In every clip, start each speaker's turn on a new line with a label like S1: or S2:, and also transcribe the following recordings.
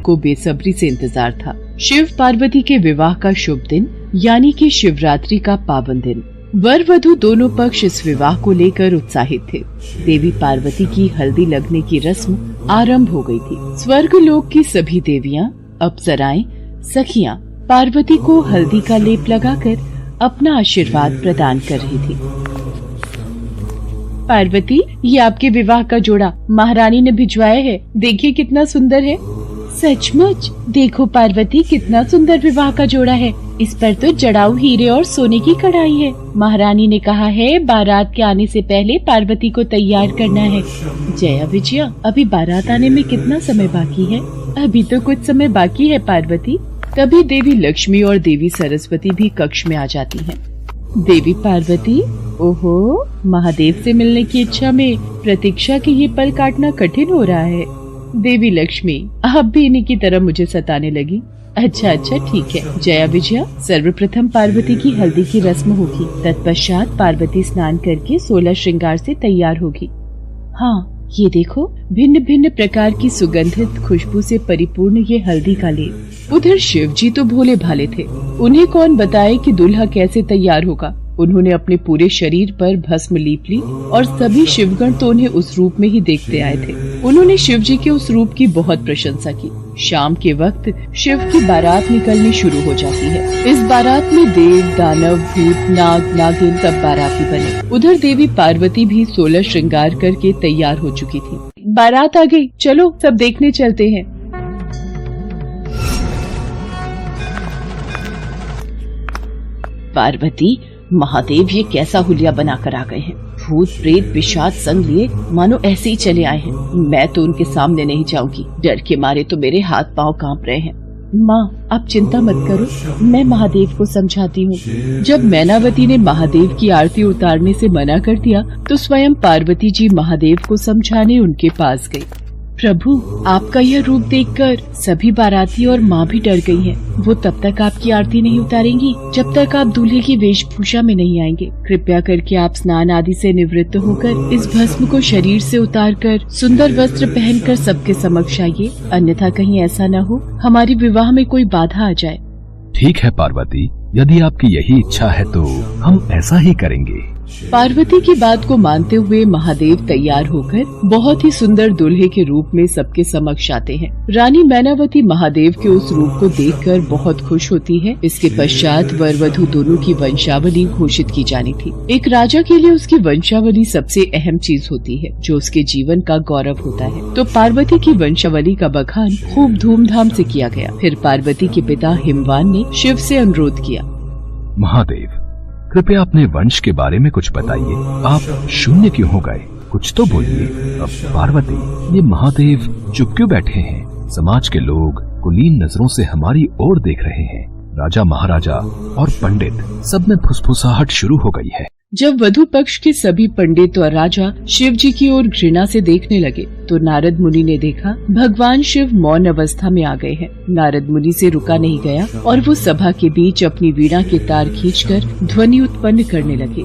S1: को बेसब्री से इंतजार था। शिव पार्वती के विवाह का शुभ दिन यानी कि शिवरात्रि का पावन दिन। वर वधू दोनों पक्ष इस विवाह को लेकर उत्साहित थे। देवी पार्वती की हल्दी लगने की रस्म आरंभ हो गई थी। स्वर्ग लोक की सभी देवियां, अप्सराएं, सखियां पार्वती को हल्दी का लेप लगाकर अपना आशीर्वाद प्रदान कर रही थी। पार्वती, ये आपके विवाह का जोड़ा महारानी ने भिजवाया है। देखिए कितना सुंदर है। सचमुच, देखो पार्वती, कितना सुंदर विवाह का जोड़ा है। इस पर तो जड़ाऊ हीरे और सोने की कढ़ाई है। महारानी ने कहा है बारात के आने से पहले पार्वती को तैयार करना है। जया विजया, अभी बारात आने में कितना समय बाकी है? अभी तो कुछ समय बाकी है पार्वती। तभी देवी लक्ष्मी और देवी सरस्वती भी कक्ष में आ जाती हैं। देवी पार्वती, ओहो, महादेव से मिलने की इच्छा में प्रतीक्षा के ये पल काटना कठिन हो रहा है। देवी लक्ष्मी, आप भी इन्हीं की तरह मुझे सताने लगी। अच्छा ठीक है। जया विजया, सर्वप्रथम पार्वती की हल्दी की रस्म होगी। तत्पश्चात पार्वती स्नान करके 16 श्रृंगार से तैयार होगी। हाँ, ये देखो, भिन्न भिन्न प्रकार की सुगंधित खुशबू से परिपूर्ण ये हल्दी का लेप। उधर शिव जी तो भोले भाले थे। उन्हें कौन बताए कि दूल्हा कैसे तैयार होगा। उन्होंने अपने पूरे शरीर पर भस्म लीप ली और सभी शिवगण तो उन्हें उस रूप में ही देखते आए थे। उन्होंने शिव जी के उस रूप की बहुत प्रशंसा की। शाम के वक्त शिव की बारात निकलनी शुरू हो जाती है। इस बारात में देव, दानव, भूत, नाग, नागिन सब बाराती बने। उधर देवी पार्वती भी 16 श्रृंगार करके तैयार हो चुकी थी। बारात आ गई, चलो सब देखने चलते हैं। पार्वती, महादेव ये कैसा हुलिया बनाकर आ गए हैं। भूत प्रेत पिशाच संग लिए मानो ऐसे ही चले आए हैं। मैं तो उनके सामने नहीं जाऊंगी। डर के मारे तो मेरे हाथ पांव कांप रहे हैं। माँ, आप चिंता मत करो, मैं महादेव को समझाती हूँ। जब मैनावती ने महादेव की आरती उतारने से मना कर दिया तो स्वयं पार्वती जी महादेव को समझाने उनके पास गई। प्रभु, आपका यह रूप देखकर सभी बाराती और माँ भी डर गई हैं। वो तब तक आपकी आरती नहीं उतारेंगी जब तक आप दूल्हे की वेशभूषा में नहीं आएंगे। कृपया करके आप स्नान आदि से निवृत्त होकर इस भस्म को शरीर से उतारकर सुंदर वस्त्र पहनकर सबके समक्ष आइए, अन्यथा कहीं ऐसा न हो हमारे विवाह में कोई बाधा आ जाए।
S2: ठीक है पार्वती, यदि आपकी यही इच्छा है तो हम ऐसा ही करेंगे।
S1: पार्वती की बात को मानते हुए महादेव तैयार होकर बहुत ही सुंदर दूल्हे के रूप में सबके समक्ष आते हैं। रानी मैनावती महादेव के उस रूप को देखकर बहुत खुश होती है। इसके पश्चात वर वधू दोनों की वंशावली घोषित की जानी थी। एक राजा के लिए उसकी वंशावली सबसे अहम चीज होती है, जो उसके जीवन का गौरव होता है। तो पार्वती की वंशावली का बखान खूब धूमधाम से किया गया। फिर पार्वती के पिता हिमवान ने शिव से अनुरोध किया,
S2: महादेव, कृपया अपने वंश के बारे में कुछ बताइए। आप शून्य क्यों हो गए? कुछ तो बोलिए। अब पार्वती, ये महादेव चुप क्यों बैठे हैं? समाज के लोग कुलीन नजरों से हमारी ओर देख रहे हैं। राजा, महाराजा और पंडित सब में फुसफुसाहट शुरू हो गई है।
S1: जब वधु पक्ष के सभी पंडित और राजा शिव जी की ओर घृणा से देखने लगे तो नारद मुनि ने देखा भगवान शिव मौन अवस्था में आ गए हैं। नारद मुनि से रुका नहीं गया और वो सभा के बीच अपनी वीणा के तार खींचकर ध्वनि उत्पन्न करने लगे।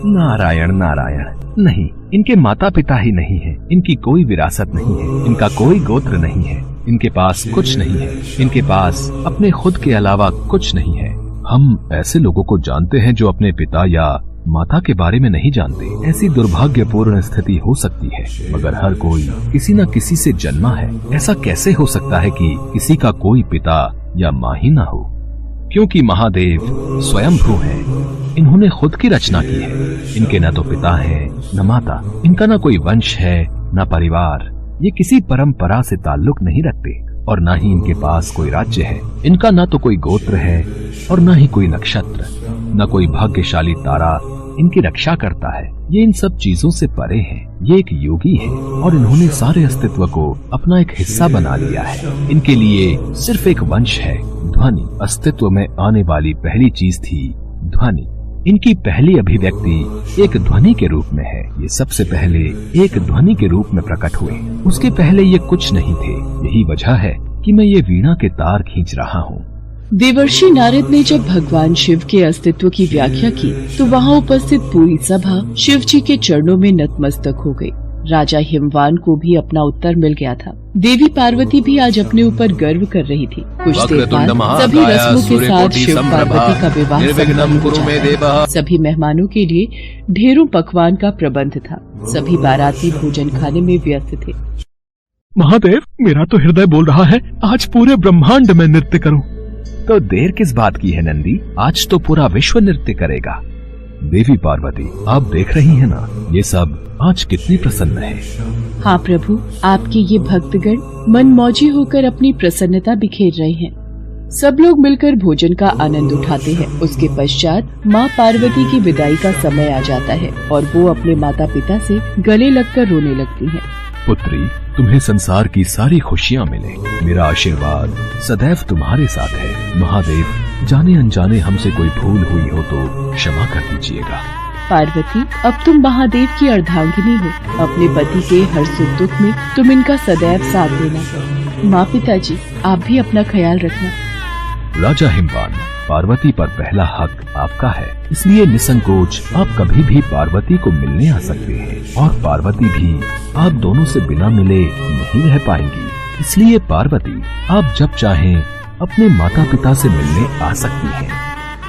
S2: नारायण नारायण, नहीं, इनके माता पिता ही नहीं है, इनकी कोई विरासत नहीं है, इनका कोई गोत्र नहीं है, इनके पास कुछ नहीं है, इनके पास अपने खुद के अलावा कुछ नहीं है। हम ऐसे लोगों को जानते हैं जो अपने पिता या माता के बारे में नहीं जानते। ऐसी दुर्भाग्यपूर्ण स्थिति हो सकती है, मगर हर कोई किसी न किसी से जन्मा है। ऐसा कैसे हो सकता है कि किसी का कोई पिता या माँ ही न हो? क्योंकि महादेव स्वयंभू हैं। इन्होंने खुद की रचना की है। इनके न तो पिता है न माता, इनका न कोई वंश है न परिवार। ये किसी परंपरा से ताल्लुक नहीं रखते और न ही इनके पास कोई राज्य है। इनका न तो कोई गोत्र है और न ही कोई नक्षत्र, न कोई भाग्यशाली तारा इनकी रक्षा करता है। ये इन सब चीजों से परे हैं। ये एक योगी है और इन्होंने सारे अस्तित्व को अपना एक हिस्सा बना लिया है। इनके लिए सिर्फ एक वंश है, ध्वनि। अस्तित्व में आने वाली पहली चीज थी ध्वनि। इनकी पहली अभिव्यक्ति एक ध्वनि के रूप में है। ये सबसे पहले एक ध्वनि के रूप में प्रकट हुए। उसके पहले ये कुछ नहीं थे। यही वजह है कि मैं ये वीणा के तार खींच रहा हूँ।
S1: देवर्षि नारद ने जब भगवान शिव के अस्तित्व की व्याख्या की तो वहाँ उपस्थित पूरी सभा शिव जी के चरणों में नतमस्तक हो गई। राजा हिमवान को भी अपना उत्तर मिल गया था। देवी पार्वती भी आज अपने ऊपर गर्व कर रही थी। कुछ देर बाद सभी रस्मों के साथ शिव पार्वती का विवाह संपन्न हो जाता। सभी मेहमानों के लिए ढेरों पकवान का प्रबंध था। सभी बाराती भोजन खाने में व्यस्त थे।
S3: महादेव, मेरा तो हृदय बोल रहा है आज पूरे ब्रह्मांड में नृत्य करूं।
S2: तो देर किस बात की है नंदी, आज तो पूरा विश्व नृत्य करेगा। देवी पार्वती, आप देख रही हैं ना, ये सब आज कितने प्रसन्न हैं।
S1: हाँ प्रभु, आपके ये भक्तगण मनमौजी होकर अपनी प्रसन्नता बिखेर रहे हैं। सब लोग मिलकर भोजन का आनंद उठाते हैं। उसके पश्चात माँ पार्वती की विदाई का समय आ जाता है और वो अपने माता पिता से गले लगकर रोने लगती हैं।
S2: पुत्री, तुम्हें संसार की सारी खुशियाँ मिले। मेरा आशीर्वाद सदैव तुम्हारे साथ है। महादेव, जाने अनजाने हमसे कोई भूल हुई हो तो क्षमा कर दीजिएगा।
S1: पार्वती, अब तुम महादेव की अर्धांगिनी हो। अपने पति के हर सुख दुख में तुम इनका सदैव साथ देना। माँ पिताजी, आप भी अपना ख्याल रखना।
S2: राजा हिमवान, पार्वती पर पहला हक आपका है, इसलिए निसंकोच आप कभी भी पार्वती को मिलने आ सकते हैं और पार्वती भी आप दोनों से बिना मिले नहीं रह पाएंगी। इसलिए पार्वती, आप जब चाहें अपने माता पिता से मिलने आ सकती हैं।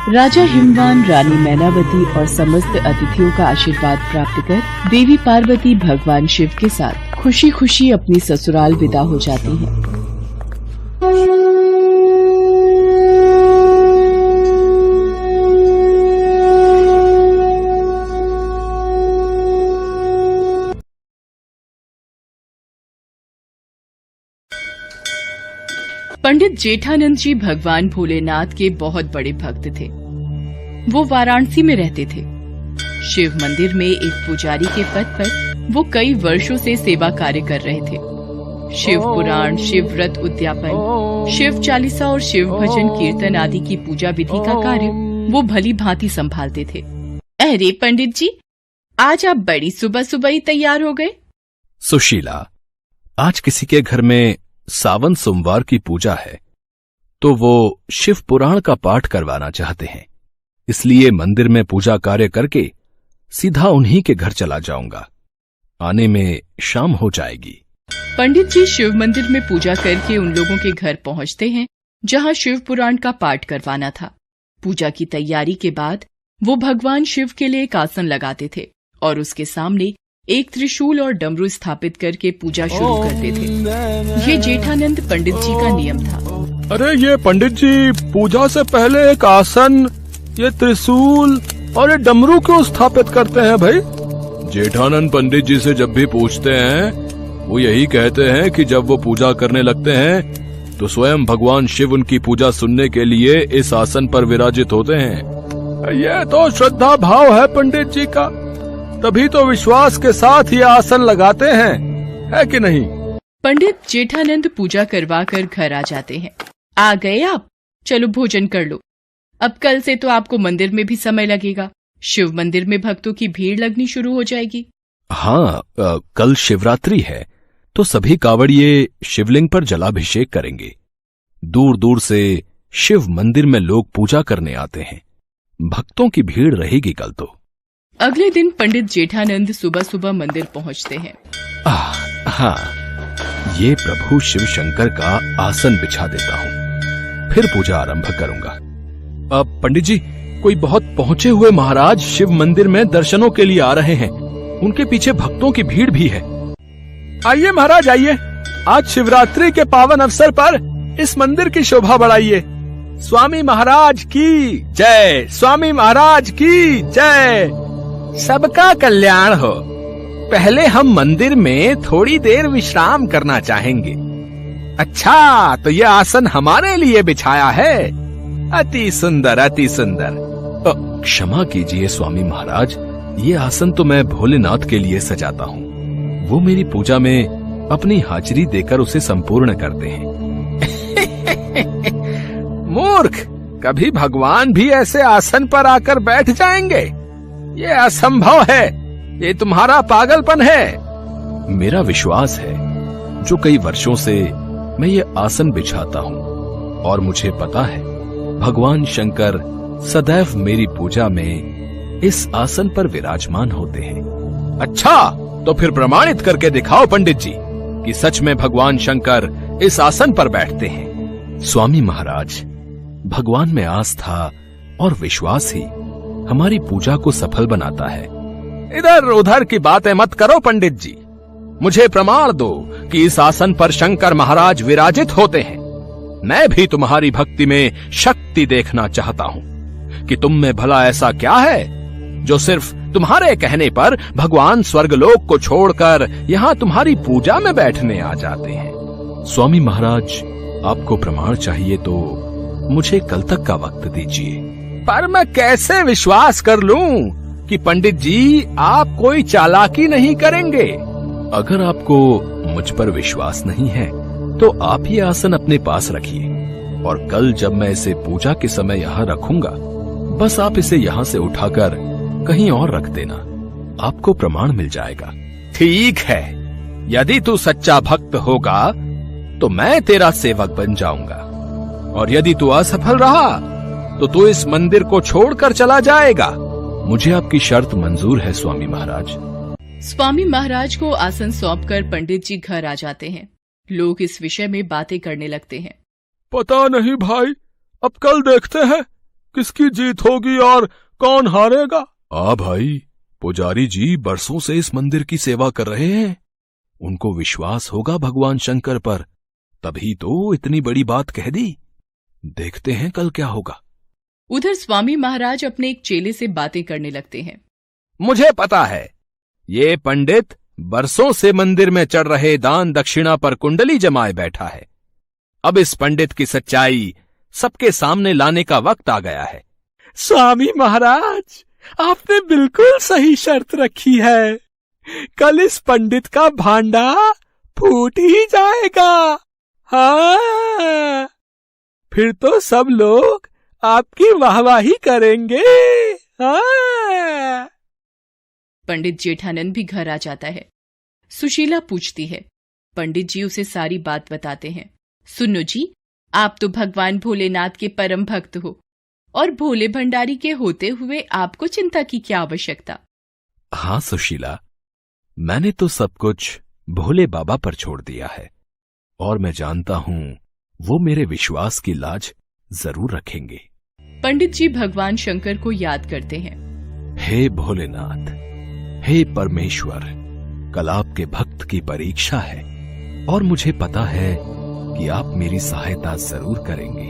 S1: राजा हिमवान, रानी मैनावती और समस्त अतिथियों का आशीर्वाद प्राप्त कर देवी पार्वती भगवान शिव के साथ खुशी खुशी अपनी ससुराल विदा हो जाती हैं। पंडित जेठानंद जी भगवान भोलेनाथ के बहुत बड़े भक्त थे। वो वाराणसी में रहते थे। शिव मंदिर में एक पुजारी के पद पर वो कई वर्षों से सेवा कार्य कर रहे थे। शिव पुराण, शिव व्रत उद्यापन, शिव चालीसा और शिव भजन कीर्तन आदि की पूजा विधि का कार्य वो भली भांति संभालते थे। अरे पंडित जी, आज आप बड़ी सुबह सुबह ही तैयार हो गए।
S2: सुशीला, आज किसी के घर में सावन सोमवार की पूजा है तो वो शिव पुराण का पाठ करवाना चाहते हैं, इसलिए मंदिर में पूजा कार्य करके सीधा उन्हीं के घर चला जाऊंगा। आने में शाम हो जाएगी।
S1: पंडित जी शिव मंदिर में पूजा करके उन लोगों के घर पहुंचते हैं जहां शिव पुराण का पाठ करवाना था। पूजा की तैयारी के बाद वो भगवान शिव के लिए एक आसन लगाते थे और उसके सामने एक त्रिशूल और डमरू स्थापित करके पूजा शुरू करते थे। ये जेठानंद पंडित जी का नियम था।
S3: अरे ये पंडित जी, पूजा से पहले एक आसन, ये त्रिशूल और ये डमरू क्यों स्थापित करते हैं भाई?
S4: जेठानंद पंडित जी से जब भी पूछते हैं वो यही कहते हैं कि जब वो पूजा करने लगते हैं तो स्वयं भगवान शिव उनकी पूजा सुनने के लिए इस आसन पर विराजित होते हैं।
S3: ये तो श्रद्धा भाव है पंडित जी का, तभी तो विश्वास के साथ ये आसन लगाते हैं, है कि नहीं?
S1: पंडित जेठानंद पूजा करवा कर घर आ जाते हैं। आ गए आप, चलो भोजन कर लो। अब कल से तो आपको मंदिर में भी समय लगेगा। शिव मंदिर में भक्तों की भीड़ लगनी शुरू हो जाएगी।
S2: हाँ, कल शिवरात्रि है तो सभी कावड़िए शिवलिंग पर जलाभिषेक करेंगे। दूर दूर से शिव मंदिर में लोग पूजा करने आते हैं। भक्तों की भीड़ रहेगी कल तो।
S1: अगले दिन पंडित जेठानंद सुबह सुबह मंदिर पहुंचते हैं।
S2: हाँ, ये प्रभु शिव शंकर का आसन बिछा देता हूँ, फिर पूजा आरंभ करूंगा।
S4: अब पंडित जी, कोई बहुत पहुंचे हुए महाराज शिव मंदिर में दर्शनों के लिए आ रहे हैं। उनके पीछे भक्तों की भीड़ भी है।
S3: आइए महाराज, आइए। आज शिवरात्रि के पावन अवसर पर इस मंदिर की शोभा बढ़ाइए। स्वामी महाराज की जय, स्वामी महाराज की जय। सबका कल्याण हो। पहले हम मंदिर में थोड़ी देर विश्राम करना चाहेंगे। अच्छा, तो ये आसन हमारे लिए बिछाया है। अति सुंदर, अति सुंदर।
S2: क्षमा कीजिए स्वामी महाराज, ये आसन तो मैं भोलेनाथ के लिए सजाता हूँ। वो मेरी पूजा में अपनी हाजिरी देकर उसे संपूर्ण करते हैं।
S3: मूर्ख, कभी भगवान भी ऐसे आसन पर आकर बैठ जाएंगे? ये असंभव है। ये तुम्हारा पागलपन है।
S2: मेरा विश्वास है, जो कई वर्षों से मैं ये आसन बिछाता हूँ और मुझे पता है भगवान शंकर सदैव मेरी पूजा में इस आसन पर विराजमान होते हैं।
S3: अच्छा,
S4: तो फिर प्रमाणित करके दिखाओ पंडित जी कि सच में भगवान शंकर इस आसन पर बैठते हैं।
S2: स्वामी महाराज, भगवान में आस्था और विश्वास ही हमारी पूजा को सफल बनाता है।
S4: इधर उधर की बातें मत करो पंडित जी, मुझे प्रमाण दो कि इस आसन पर शंकर महाराज विराजित होते हैं। मैं भी तुम्हारी भक्ति में शक्ति देखना चाहता हूँ कि तुम में भला ऐसा क्या है जो सिर्फ तुम्हारे कहने पर भगवान स्वर्गलोक को छोड़कर यहाँ तुम्हारी पूजा में बैठने आ जाते हैं।
S2: स्वामी महाराज, आपको प्रमाण चाहिए तो मुझे कल तक का वक्त दीजिए।
S4: पर मैं कैसे विश्वास कर लूं कि पंडित जी आप कोई चालाकी नहीं करेंगे?
S2: अगर आपको मुझ पर विश्वास नहीं है तो आप ये आसन अपने पास रखिए और कल जब मैं इसे पूजा के समय यहाँ रखूंगा, बस आप इसे यहाँ से उठाकर कहीं और रख देना, आपको प्रमाण मिल जाएगा।
S4: ठीक है, यदि तू सच्चा भक्त होगा तो मैं तेरा सेवक बन जाऊंगा, और यदि तू असफल रहा तो तू इस मंदिर को छोड़कर चला जाएगा।
S2: मुझे आपकी शर्त मंजूर है स्वामी महाराज।
S1: स्वामी महाराज को आसन सौंपकर पंडित जी घर आ जाते हैं। लोग इस विषय में बातें करने लगते हैं।
S3: पता नहीं भाई, अब कल देखते हैं किसकी जीत होगी और कौन हारेगा।
S2: भाई, पुजारी जी बरसों से इस मंदिर की सेवा कर रहे हैं, उनको विश्वास होगा भगवान शंकर पर, तभी तो इतनी बड़ी बात कह दी। देखते हैं कल क्या होगा।
S1: उधर स्वामी महाराज अपने एक चेले से बातें करने लगते हैं।
S4: मुझे पता है, ये पंडित बरसों से मंदिर में चढ़ रहे दान दक्षिणा पर कुंडली जमाए बैठा है। अब इस पंडित की सच्चाई सबके सामने लाने का वक्त आ गया है।
S3: स्वामी महाराज, आपने बिल्कुल सही शर्त रखी है। कल इस पंडित का भांडा फूट ही जाएगा। हाँ, फिर तो सब लोग आपकी वाहवाही करेंगे। हाँ।
S1: पंडित जेठानंद भी घर आ जाता है। सुशीला पूछती है। पंडित जी उसे सारी बात बताते हैं। सुनो जी, आप तो भगवान भोलेनाथ के परम भक्त हो और भोले भंडारी के होते हुए आपको चिंता की क्या आवश्यकता।
S2: हाँ सुशीला, मैंने तो सब कुछ भोले बाबा पर छोड़ दिया है और मैं जानता हूँ वो मेरे विश्वास की लाज जरूर रखेंगे।
S1: पंडित जी भगवान शंकर को याद करते हैं।
S2: हे भोलेनाथ, हे परमेश्वर, कल आपके भक्त की परीक्षा है और मुझे पता है कि आप मेरी सहायता जरूर करेंगे।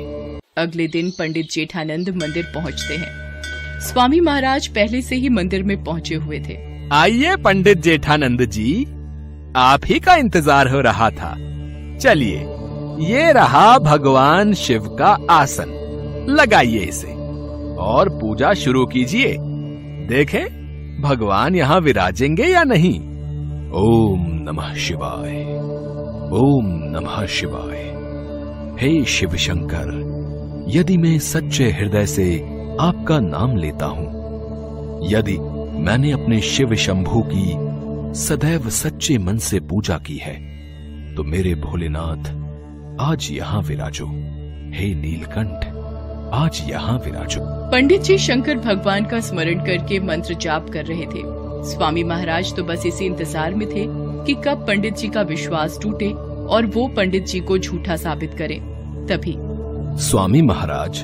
S1: अगले दिन पंडित जेठानंद मंदिर पहुंचते हैं। स्वामी महाराज पहले से ही मंदिर में पहुंचे हुए थे।
S4: आइए पंडित जेठानंद जी, आप ही का इंतजार हो रहा था। चलिए, ये रहा भगवान शिव का आसन, लगाइए इसे और पूजा शुरू कीजिए। देखें भगवान यहाँ विराजेंगे या नहीं।
S2: ओम नमः शिवाय, ओम नमः शिवाय। हे शिव शंकर, यदि मैं सच्चे हृदय से आपका नाम लेता हूँ, यदि मैंने अपने शिव शंभू की सदैव सच्चे मन से पूजा की है, तो मेरे भोलेनाथ आज यहाँ विराजो। हे नीलकंठ, आज यहाँ विराजो।
S1: पंडित जी शंकर भगवान का स्मरण करके मंत्र जाप कर रहे थे। स्वामी महाराज तो बस इसी इंतजार में थे कि कब पंडित जी का विश्वास टूटे और वो पंडित जी को झूठा साबित करें। तभी
S2: स्वामी महाराज,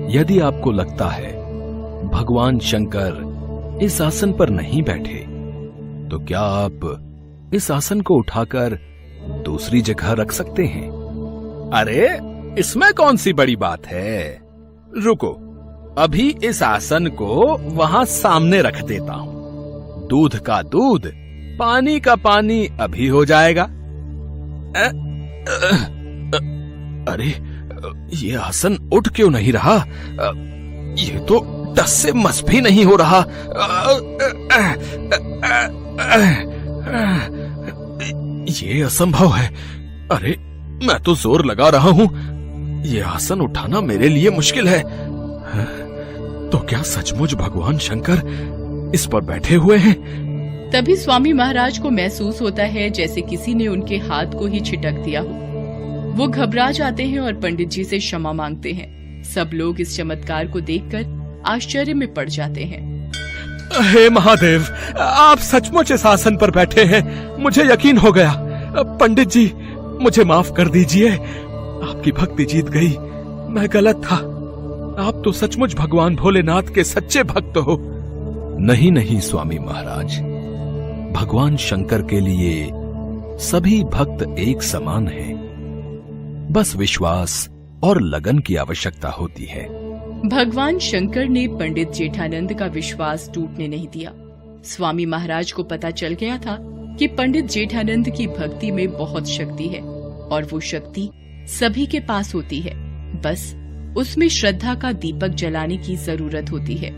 S2: यदि आपको लगता है भगवान शंकर इस आसन पर नहीं बैठे, तो क्या आप इस आसन को उठाकर दूसरी जगह रख सकते हैं।
S4: अरे, इसमें कौन सी बड़ी बात है। रुको, अभी इस आसन को वहां सामने रख देता हूँ। दूध का दूध, पानी का पानी अभी हो जाएगा।
S2: अरे, ये आसन उठ क्यों नहीं रहा। ये तो टस से मस भी नहीं हो रहा। ये असंभव है। अरे, मैं तो जोर लगा रहा हूँ, ये आसन उठाना मेरे लिए मुश्किल है। तो क्या सचमुच भगवान शंकर इस पर बैठे हुए हैं।
S1: तभी स्वामी महाराज को महसूस होता है जैसे किसी ने उनके हाथ को ही छिटक दिया हो। वो घबरा जाते हैं और पंडित जी से क्षमा मांगते हैं। सब लोग इस चमत्कार को देखकर आश्चर्य में पड़ जाते हैं।
S3: हे महादेव, आप सचमुच इस आसन पर बैठे हैं, मुझे यकीन हो गया। पंडित जी, मुझे माफ कर दीजिए, आपकी भक्ति जीत गई, मैं गलत था। आप तो सचमुच भगवान भोलेनाथ के सच्चे भक्त हो।
S4: नहीं नहीं स्वामी महाराज, भगवान शंकर के लिए सभी भक्त एक समान हैं। बस विश्वास और लगन की आवश्यकता होती है।
S5: भगवान शंकर ने पंडित जेठानंद का विश्वास टूटने नहीं दिया। स्वामी महाराज को पता चल गया था कि पंडित जेठानंद की भक्ति में बहुत शक्ति है और वो शक्ति सभी के पास होती है, बस उसमें श्रद्धा का दीपक जलाने की जरूरत होती है।